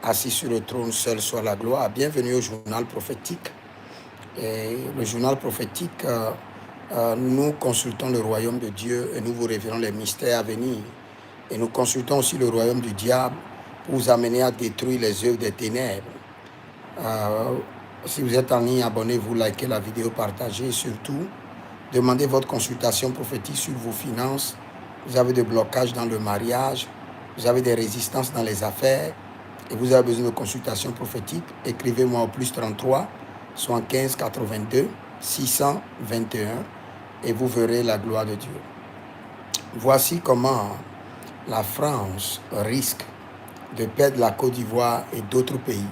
assis sur le trône, seul soit la gloire. Bienvenue au journal prophétique. Et le journal prophétique, nous consultons le royaume de Dieu et nous vous révélons les mystères à venir. Et nous consultons aussi le royaume du diable pour vous amener à détruire les œuvres des ténèbres. Si vous êtes en ligne, abonnez-vous, likez la vidéo, partagez et surtout, demandez votre consultation prophétique sur vos finances. Vous avez des blocages dans le mariage, vous avez des résistances dans les affaires et vous avez besoin de consultation prophétique. Écrivez-moi au +33 75 82 621 et vous verrez la gloire de Dieu. Voici comment la France risque de perdre la Côte d'Ivoire et d'autres pays.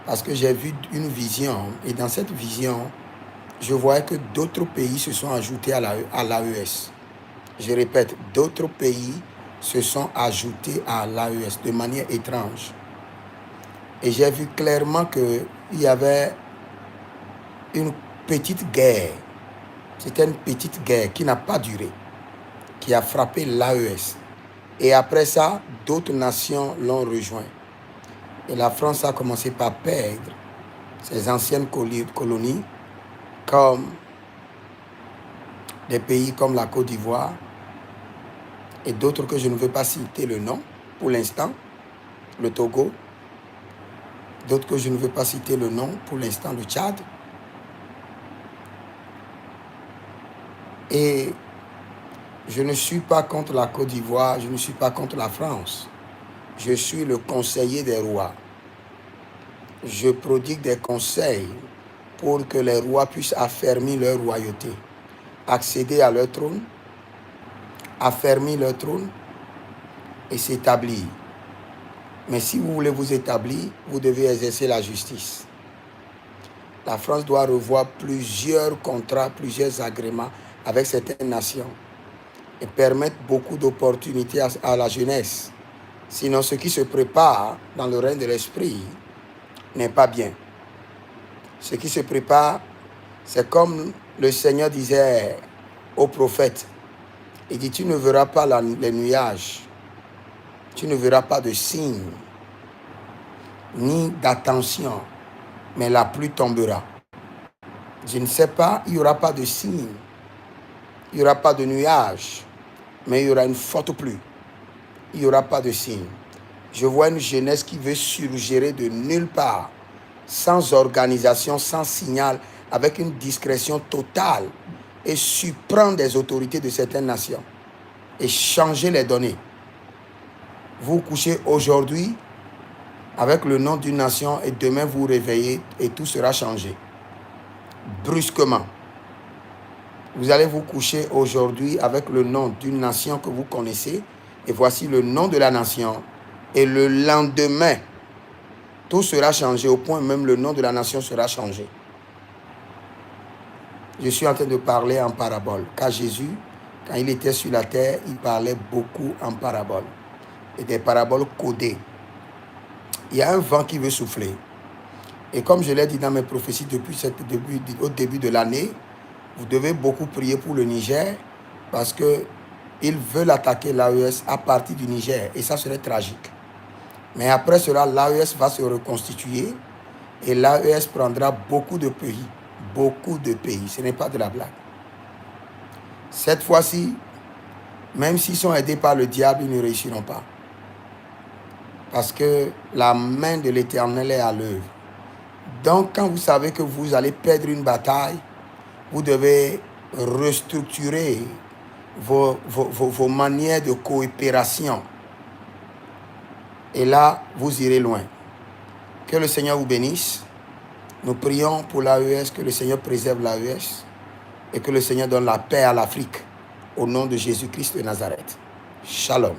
Parce que j'ai vu une vision et dans cette vision, je voyais que d'autres pays se sont ajoutés à l'AES. Je répète, d'autres pays se sont ajoutés à l'AES de manière étrange. Et j'ai vu clairement qu'il y avait une petite guerre. C'était une petite guerre qui n'a pas duré, qui a frappé l'AES. Et après ça, d'autres nations l'ont rejoint. Et la France a commencé par perdre ses anciennes colonies, comme des pays comme la Côte d'Ivoire et d'autres que je ne veux pas citer le nom pour l'instant, le Togo, d'autres que je ne veux pas citer le nom pour l'instant, le Tchad. Et je ne suis pas contre la Côte d'Ivoire, je ne suis pas contre la France. Je suis le conseiller des rois. Je prodigue des conseils pour que les rois puissent affermir leur royauté, accéder à leur trône, affermir leur trône et s'établir. Mais si vous voulez vous établir, vous devez exercer la justice. La France doit revoir plusieurs contrats, plusieurs agréments avec certaines nations et permettre beaucoup d'opportunités à la jeunesse. Sinon, ce qui se prépare dans le règne de l'esprit n'est pas bien. Ce qui se prépare, c'est comme le Seigneur disait au prophète. Il dit, tu ne verras pas les nuages, tu ne verras pas de signes, ni d'attention, mais la pluie tombera. Je ne sais pas, il n'y aura pas de signes, il n'y aura pas de nuages, mais il y aura une forte pluie. Il n'y aura pas de signes. Je vois une jeunesse qui veut surgérer de nulle part, sans organisation, sans signal, avec une discrétion totale et surprendre des autorités de certaines nations et changer les données. Vous couchez aujourd'hui avec le nom d'une nation et demain vous réveillez et tout sera changé. Brusquement. Vous allez vous coucher aujourd'hui avec le nom d'une nation que vous connaissez et voici le nom de la nation. Et le lendemain, tout sera changé au point même le nom de la nation sera changé. Je suis en train de parler en parabole. Car Jésus, quand il était sur la terre, il parlait beaucoup en parabole. Et des paraboles codées. Il y a un vent qui veut souffler. Et comme je l'ai dit dans mes prophéties au début de l'année, vous devez beaucoup prier pour le Niger parce qu'ils veulent attaquer l'AES à partir du Niger. Et ça serait tragique. Mais après cela, l'AES va se reconstituer et l'AES prendra beaucoup de pays. Beaucoup de pays. Ce n'est pas de la blague. Cette fois-ci, même s'ils sont aidés par le diable, ils ne réussiront pas. Parce que la main de l'Éternel est à l'œuvre. Donc, quand vous savez que vous allez perdre une bataille, vous devez restructurer vos manières de coopération. Et là, vous irez loin. Que le Seigneur vous bénisse. Nous prions pour l'AES, que le Seigneur préserve l'AES et que le Seigneur donne la paix à l'Afrique. Au nom de Jésus-Christ de Nazareth. Shalom.